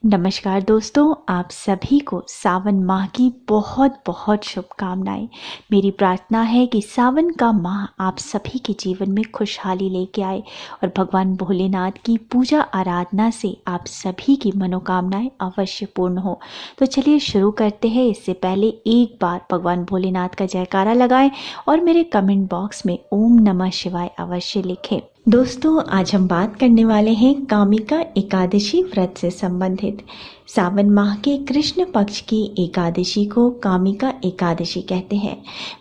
नमस्कार दोस्तों, आप सभी को सावन माह की बहुत बहुत शुभकामनाएं। मेरी प्रार्थना है कि सावन का माह आप सभी के जीवन में खुशहाली लेके आए और भगवान भोलेनाथ की पूजा आराधना से आप सभी की मनोकामनाएं अवश्य पूर्ण हो। तो चलिए शुरू करते हैं। इससे पहले एक बार भगवान भोलेनाथ का जयकारा लगाएं और मेरे कमेंट बॉक्स में ओम नमः शिवाय अवश्य लिखें। दोस्तों, आज हम बात करने वाले हैं कामिका एकादशी व्रत से संबंधित। सावन माह के कृष्ण पक्ष की एकादशी को कामिका एकादशी कहते हैं।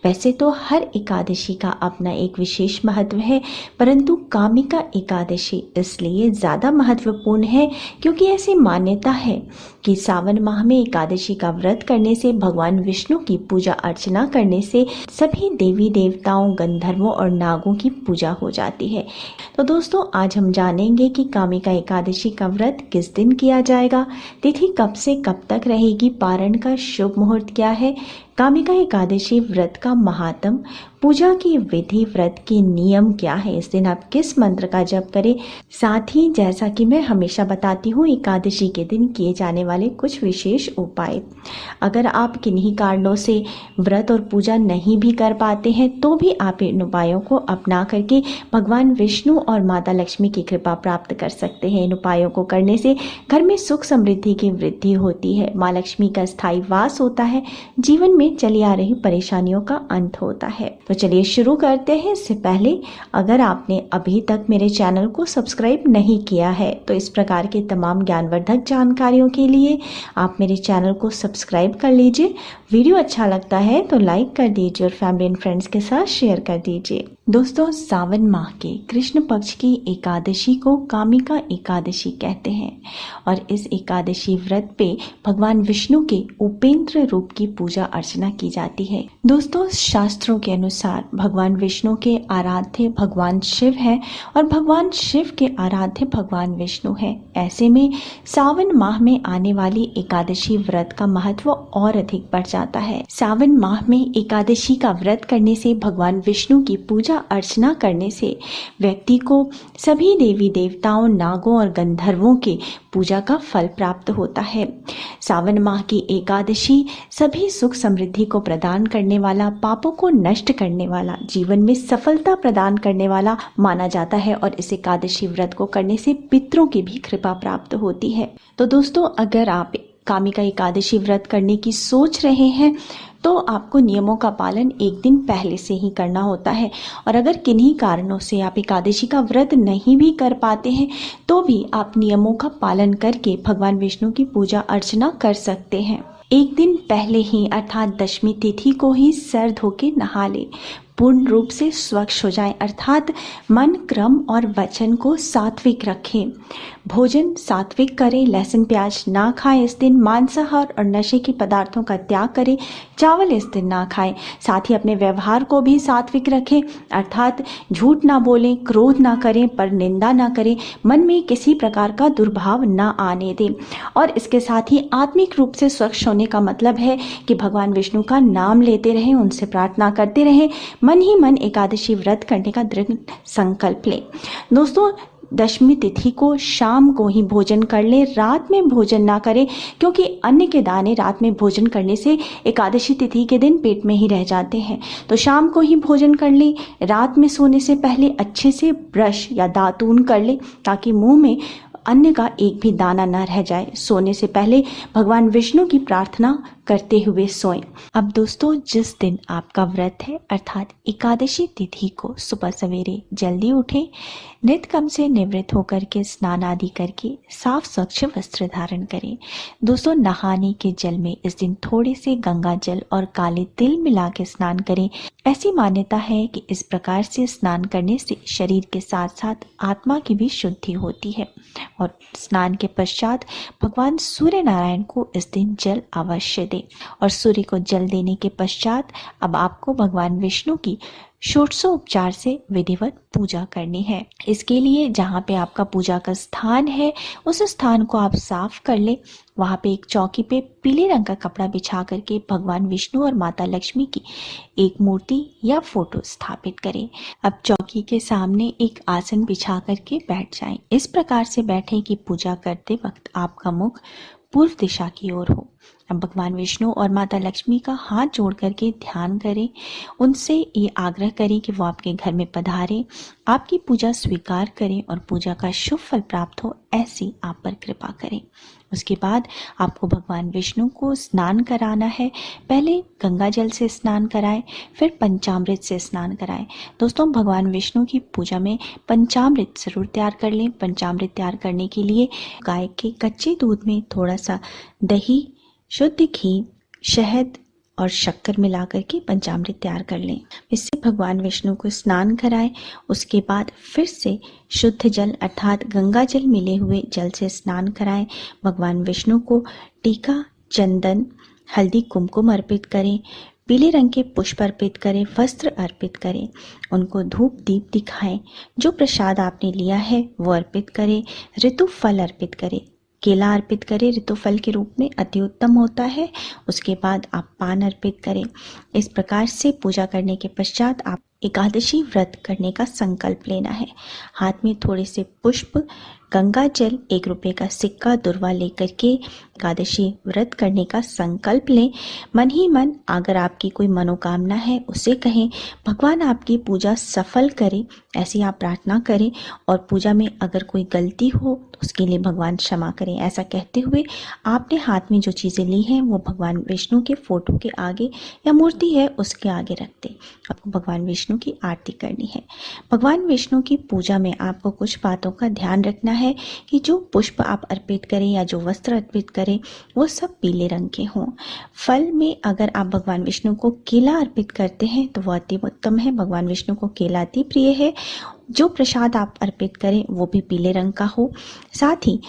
वैसे तो हर एकादशी का अपना एक विशेष महत्व है, परंतु कामिका एकादशी इसलिए ज़्यादा महत्वपूर्ण है क्योंकि ऐसी मान्यता है कि सावन माह में एकादशी का व्रत करने से, भगवान विष्णु की पूजा अर्चना करने से सभी देवी देवताओं, गंधर्वों और नागों की पूजा हो जाती है। तो दोस्तों, आज हम जानेंगे कि कामिका एकादशी का व्रत किस दिन किया जाएगा, तिथि कब से कब तक रहेगी, पारण का शुभ मुहूर्त क्या है, कामिका एकादशी व्रत का महात्म, पूजा की विधि, व्रत के नियम क्या है, इस दिन आप किस मंत्र का जप करें। साथ ही जैसा कि मैं हमेशा बताती हूँ, एकादशी के दिन किए जाने वाले कुछ विशेष उपाय। अगर आप किन्हीं कारणों से व्रत और पूजा नहीं भी कर पाते हैं तो भी आप इन उपायों को अपना करके भगवान विष्णु और माता लक्ष्मी की कृपा प्राप्त कर सकते हैं। इन उपायों को करने से घर में सुख समृद्धि की वृद्धि होती है, माँ लक्ष्मी का स्थायी वास होता है, जीवन में चली आ रही परेशानियों का अंत होता है। तो चलिए शुरू करते हैं। इससे पहले अगर आपने अभी तक मेरे चैनल को सब्सक्राइब नहीं किया है तो इस प्रकार के तमाम ज्ञानवर्धक जानकारियों के लिए आप मेरे चैनल को सब्सक्राइब कर लीजिए। वीडियो अच्छा लगता है तो लाइक कर दीजिए और फैमिली एंड फ्रेंड्स के साथ शेयर कर दीजिए। दोस्तों, सावन माह के कृष्ण पक्ष की एकादशी को कामिका एकादशी कहते हैं और इस एकादशी व्रत पे भगवान विष्णु के उपेंद्र रूप की पूजा अर्चना की जाती है। दोस्तों, शास्त्रों के अनुसार भगवान विष्णु के आराध्य भगवान शिव है और भगवान शिव के आराध्य भगवान विष्णु है। ऐसे में सावन माह में आने वाली एकादशी व्रत का महत्व और अधिक बढ़ जाता है। सावन माह में एकादशी का व्रत करने से, भगवान विष्णु की पूजा अर्चना करने से व्यक्ति को सभी देवी देवताओं, नागों और गंधर्वों के पूजा का फल प्राप्त होता है। सावन माह की एकादशी सभी सुख समृद्धि को प्रदान करने वाला, पापों को नष्ट करने वाला, जीवन में सफलता प्रदान करने वाला माना जाता है और इस एकादशी व्रत को करने से पितरों की भी कृपा प्राप्त होती है। तो दोस्तों, अगर आप कामिका एकादशी व्रत करने की सोच रहे हैं तो आपको नियमों का पालन एक दिन पहले से ही करना होता है और अगर किन्हीं कारणों से आप एकादशी का व्रत नहीं भी कर पाते हैं तो भी आप नियमों का पालन करके भगवान विष्णु की पूजा अर्चना कर सकते हैं। एक दिन पहले ही अर्थात दशमी तिथि को ही सर धो के नहा ले, पूर्ण रूप से स्वच्छ हो जाएं, अर्थात मन, क्रम और वचन को सात्विक रखें। भोजन सात्विक करें, लहसुन प्याज ना खाएं इस दिन, मांसाहार और नशे के पदार्थों का त्याग करें, चावल इस दिन ना खाएं। साथ ही अपने व्यवहार को भी सात्विक रखें, अर्थात झूठ ना बोलें, क्रोध ना करें, पर निंदा ना करें, मन में किसी प्रकार का दुर्भाव ना आने दें। और इसके साथ ही आत्मिक रूप से स्वच्छ होने का मतलब है कि भगवान विष्णु का नाम लेते रहें, उनसे प्रार्थना करते रहें, मन ही मन एकादशी व्रत करने का दृढ़ संकल्प लें। दोस्तों, दशमी तिथि को शाम को ही भोजन कर लें, रात में भोजन ना करें क्योंकि अन्न के दाने रात में भोजन करने से एकादशी तिथि के दिन पेट में ही रह जाते हैं। तो शाम को ही भोजन कर लें। रात में सोने से पहले अच्छे से ब्रश या दातून कर लें ताकि मुंह में अन्न का एक भी दाना न रह जाए। सोने से पहले भगवान विष्णु की प्रार्थना करते हुए सोएं। अब दोस्तों, जिस दिन आपका व्रत है अर्थात एकादशी तिथि को सुबह सवेरे जल्दी उठें, नित्य कर्म से निवृत्त होकर के स्नान आदि करके साफ स्वच्छ वस्त्र धारण करें। दोस्तों, नहाने के जल में इस दिन थोड़े से गंगा जल और काले तिल मिला के स्नान करें। ऐसी मान्यता है कि इस प्रकार से स्नान करने से शरीर के साथ साथ आत्मा की भी शुद्धि होती है। और स्नान के पश्चात भगवान सूर्य नारायण को इस दिन जल अवश्य दें। और सूर्य को जल देने के पश्चात अब आपको भगवान विष्णु की षोडशोपचार से विधिवत पूजा करनी है। इसके लिए जहाँ पे आपका पूजा का स्थान है उस स्थान को आप साफ कर लें। वहाँ पे एक चौकी पे पीले रंग का कपड़ा बिछा करके भगवान विष्णु और माता लक्ष्मी की एक मूर्ति या फोटो स्थापित करें। अब चौकी के सामने एक आसन बिछा करके बैठ जाएं। इस प्रकार से बैठें कि पूजा करते वक्त आपका मुख पूर्व दिशा की ओर हो। अब भगवान विष्णु और माता लक्ष्मी का हाथ जोड़ करके ध्यान करें। उनसे ये आग्रह करें कि वो आपके घर में पधारें, आपकी पूजा स्वीकार करें और पूजा का शुभ फल प्राप्त हो, ऐसी आप पर कृपा करें। उसके बाद आपको भगवान विष्णु को स्नान कराना है। पहले गंगा जल से स्नान कराएं, फिर पंचामृत से स्नान कराएं। दोस्तों, भगवान विष्णु की पूजा में पंचामृत जरूर तैयार कर लें। पंचामृत तैयार करने के लिए गाय के कच्चे दूध में थोड़ा सा दही, शुद्ध घी, शहद और शक्कर मिला करके पंचामृत तैयार कर लें। इससे भगवान विष्णु को स्नान कराएं। उसके बाद फिर से शुद्ध जल अर्थात गंगा जल मिले हुए जल से स्नान कराएं। भगवान विष्णु को टीका, चंदन, हल्दी, कुमकुम अर्पित करें। पीले रंग के पुष्प अर्पित करें, वस्त्र अर्पित करें, उनको धूप दीप दिखाएं। जो प्रसाद आपने लिया है वो अर्पित करें। ऋतु फल अर्पित करें। केला अर्पित करें, ऋतु फल के रूप में अति उत्तम होता है। उसके बाद आप पान अर्पित करें। इस प्रकार से पूजा करने के पश्चात आप एकादशी व्रत करने का संकल्प लेना है। हाथ में थोड़े से पुष्प, गंगा जल, 1 रुपये का सिक्का, दुर्वा लेकर के एकादशी व्रत करने का संकल्प लें। मन ही मन अगर आपकी कोई मनोकामना है उसे कहें। भगवान आपकी पूजा सफल करे, ऐसी आप प्रार्थना करें। और पूजा में अगर कोई गलती हो तो उसके लिए भगवान क्षमा करें। ऐसा कहते हुए आपने हाथ में जो चीज़ें ली हैं वो भगवान विष्णु के फोटो के आगे या मूर्ति है उसके आगे रख दें। आपको भगवान विष्णु की आरती करनी है। भगवान विष्णु की पूजा में आपको कुछ बातों का ध्यान रखना है कि जो पुष्प आप अर्पित करें या जो वस्त्र अर्पित करें वो सब पीले रंग के हों। फल में अगर आप भगवान विष्णु को केला अर्पित करते हैं तो वह अति उत्तम है। भगवान विष्णु को केला अति प्रिय है। जो प्रसाद आप अर्पित करें वो भी पीले रंग का हो। साथ ही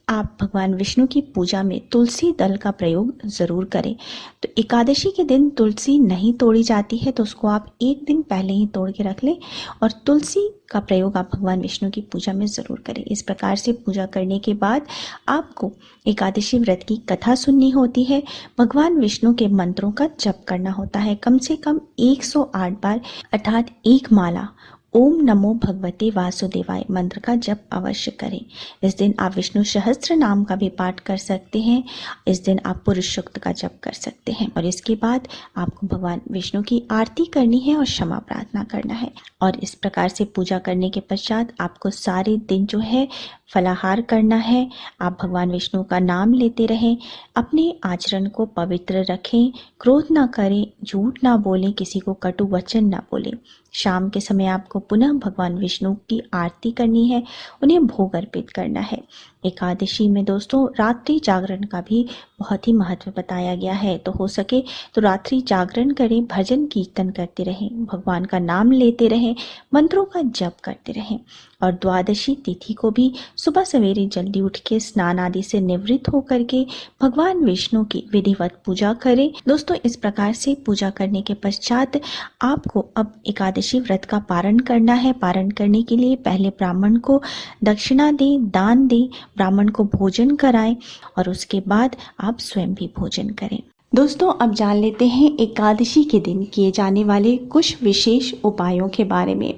आप भगवान विष्णु की पूजा में तुलसी दल का प्रयोग ज़रूर करें। तो एकादशी के दिन तुलसी नहीं तोड़ी जाती है तो उसको आप एक दिन पहले ही तोड़ के रख लें और तुलसी का प्रयोग आप भगवान विष्णु की पूजा में ज़रूर करें। इस प्रकार से पूजा करने के बाद आपको एकादशी व्रत की कथा सुननी होती है। भगवान विष्णु के मंत्रों का जप करना होता है कम से कम 108 बार, अर्थात 1 माला ओम नमो भगवते वासुदेवाय मंत्र का जप अवश्य करें। इस दिन आप विष्णु सहस्त्र नाम का भी पाठ कर सकते हैं। इस दिन आप पुरुष सूक्त का जप कर सकते हैं और इसके बाद आपको भगवान विष्णु की आरती करनी है और क्षमा प्रार्थना करना है। और इस प्रकार से पूजा करने के पश्चात आपको सारे दिन जो है फलाहार करना है। आप भगवान विष्णु का नाम लेते रहें, अपने आचरण को पवित्र रखें, क्रोध ना करें, झूठ ना बोलें, किसी को कटु वचन ना बोलें। शाम के समय आपको पुनः भगवान विष्णु की आरती करनी है, उन्हें भोग अर्पित करना है। एकादशी में दोस्तों रात्रि जागरण का भी बहुत ही महत्व बताया गया है। तो हो सके तो रात्रि जागरण करें, भजन कीर्तन करते रहें, भगवान का नाम लेते रहें, मंत्रों का जप करते रहें। और द्वादशी तिथि को भी सुबह सवेरे जल्दी उठ के स्नान आदि से निवृत्त होकर के भगवान विष्णु की विधिवत पूजा करें। दोस्तों, इस प्रकार से पूजा करने के पश्चात आपको अब एकादशी व्रत का पारण करना है। पारण करने के लिए पहले ब्राह्मण को दक्षिणा दें, दान दें, ब्राह्मण को भोजन कराएं और उसके बाद आप स्वयं भी भोजन करें। दोस्तों, अब जान लेते हैं एकादशी के दिन किए जाने वाले कुछ विशेष उपायों के बारे में।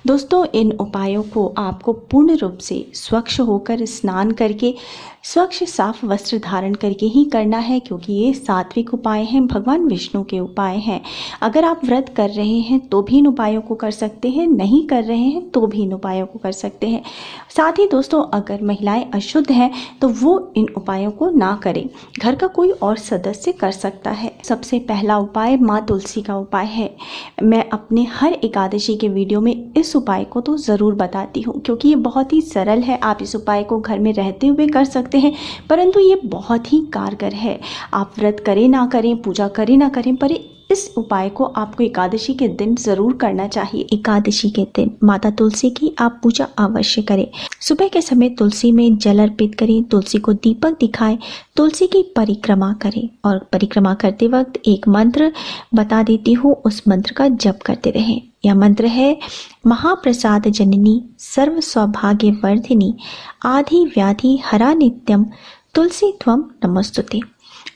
दोस्तों, इन उपायों को आपको पूर्ण रूप से स्वच्छ होकर स्नान करके स्वच्छ साफ वस्त्र धारण करके ही करना है, क्योंकि ये सात्विक उपाय हैं, भगवान विष्णु के उपाय हैं। अगर आप व्रत कर रहे हैं तो भी इन उपायों को कर सकते हैं, नहीं कर रहे हैं तो भी इन उपायों को कर सकते हैं। साथ ही दोस्तों, अगर महिलाएं अशुद्ध हैं तो वो इन उपायों को ना करें, घर का कोई और सदस्य कर सकता है। सबसे पहला उपाय माँ तुलसी का उपाय है। मैं अपने हर एकादशी के वीडियो में इस उपाय को तो ज़रूर बताती हूँ, क्योंकि ये बहुत ही सरल है। आप इस उपाय को घर में रहते हुए कर सकते हैं, परंतु ये बहुत ही कारगर है। आप व्रत करें ना करें, पूजा करें ना करें, पर इस उपाय को आपको एकादशी के दिन ज़रूर करना चाहिए। एकादशी के दिन माता तुलसी की आप पूजा अवश्य करें। सुबह के समय तुलसी में जल अर्पित करें, तुलसी को दीपक दिखाएं, तुलसी की परिक्रमा करें और परिक्रमा करते वक्त एक मंत्र बता देती हूँ, उस मंत्र का जप करते रहें। यह मंत्र है महाप्रसाद जननी सर्व सौभाग्य वर्धिनी आधि व्याधि हरा नित्यम तुलसी त्वम नमस्तुते।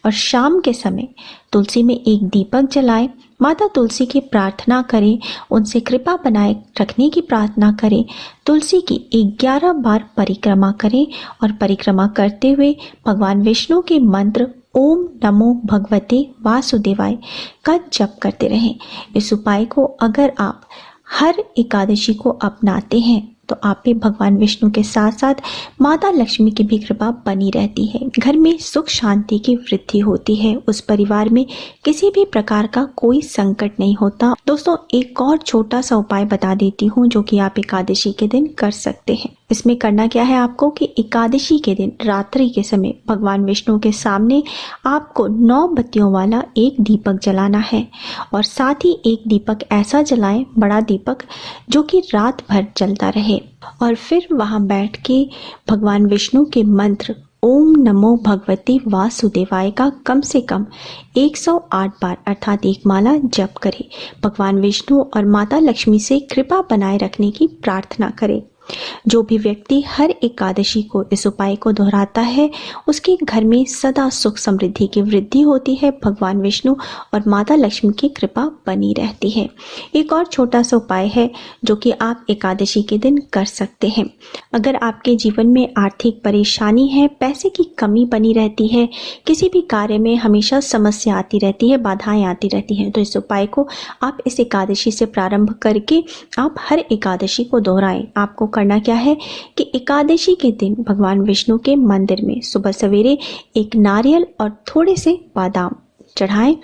और शाम के समय तुलसी में एक दीपक जलाएं, माता तुलसी की प्रार्थना करें, उनसे कृपा बनाए रखने की प्रार्थना करें, तुलसी की 11 बार परिक्रमा करें और परिक्रमा करते हुए भगवान विष्णु के मंत्र ओम नमो भगवते वासुदेवाय का जप करते रहें। इस उपाय को अगर आप हर एकादशी को अपनाते हैं तो आप पे भगवान विष्णु के साथ साथ माता लक्ष्मी की भी कृपा बनी रहती है। घर में सुख शांति की वृद्धि होती है, उस परिवार में किसी भी प्रकार का कोई संकट नहीं होता। दोस्तों, एक और छोटा सा उपाय बता देती हूँ जो कि आप एकादशी के दिन कर सकते हैं। इसमें करना क्या है आपको कि एकादशी के दिन रात्रि के समय भगवान विष्णु के सामने आपको 9 बत्तियों वाला एक दीपक जलाना है और साथ ही एक दीपक ऐसा जलाएं, बड़ा दीपक, जो कि रात भर जलता रहे। और फिर वहां बैठ के भगवान विष्णु के मंत्र ओम नमो भगवते वासुदेवाय का कम से कम 108 बार अर्थात एक माला जप करें। भगवान विष्णु और माता लक्ष्मी से कृपा बनाए रखने की प्रार्थना करें। जो भी व्यक्ति हर एकादशी को इस उपाय को दोहराता है उसके घर में सदा सुख समृद्धि की वृद्धि होती है, भगवान विष्णु और माता लक्ष्मी की कृपा बनी रहती है। एक और छोटा सा उपाय है जो कि आप एकादशी के दिन कर सकते हैं। अगर आपके जीवन में आर्थिक परेशानी है, पैसे की कमी बनी रहती है, किसी भी कार्य में हमेशा समस्या आती रहती है, बाधाएं आती रहती हैं, तो इस उपाय को आप इस एकादशी से प्रारंभ करके आप हर एकादशी को दोहराएं। आपको करना क्या है कि एकादशी के दिन भगवान विष्णु के मंदिर में सुबह सवेरे एक नारियल और थोड़े से बादाम चढ़ाएं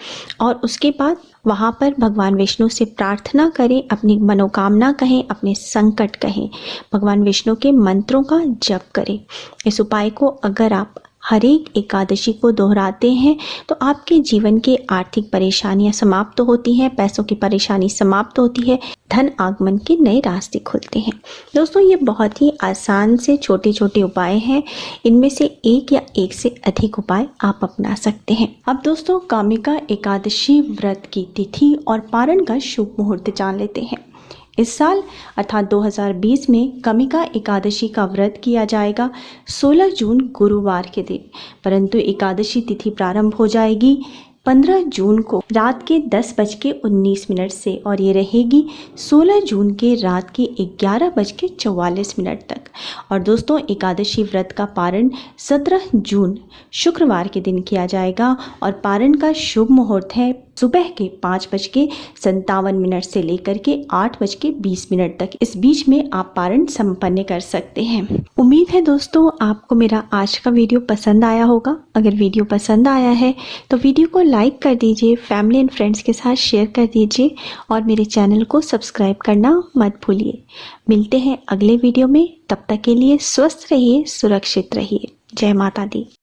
और उसके बाद वहां पर भगवान विष्णु से प्रार्थना करें, अपनी मनोकामना कहें, अपने संकट कहें, भगवान विष्णु के मंत्रों का जप करें। इस उपाय को अगर आप हर एक एकादशी को दोहराते हैं तो आपके जीवन के आर्थिक परेशानियां समाप्त होती हैं, पैसों की परेशानी समाप्त होती है, धन आगमन के नए रास्ते खुलते हैं। दोस्तों, ये बहुत ही आसान से छोटे छोटे उपाय हैं, इनमें से एक या एक से अधिक उपाय आप अपना सकते हैं। अब दोस्तों, कामिका एकादशी व्रत की तिथि और पारण का शुभ मुहूर्त जान लेते हैं। इस साल अर्थात 2020 में कामिका एकादशी का व्रत किया जाएगा 16 जून गुरुवार के दिन, परंतु एकादशी तिथि प्रारंभ हो जाएगी 15 जून को रात के 10:19 से और ये रहेगी 16 जून के रात के 11:44 तक। और दोस्तों, एकादशी व्रत का पारण 17 जून शुक्रवार के दिन किया जाएगा और पारण का शुभ मुहूर्त है सुबह के 5:57 से लेकर के 8:20 तक। इस बीच में आप पारण संपन्न कर सकते हैं। उम्मीद है दोस्तों आपको मेरा आज का वीडियो पसंद आया होगा। अगर वीडियो पसंद आया है तो वीडियो को लाइक कर दीजिए, फैमिली एंड फ्रेंड्स के साथ शेयर कर दीजिए और मेरे चैनल को सब्सक्राइब करना मत भूलिए। मिलते हैं अगले वीडियो में, तब तक के लिए स्वस्थ रहिए, सुरक्षित रहिए। जय माता दी।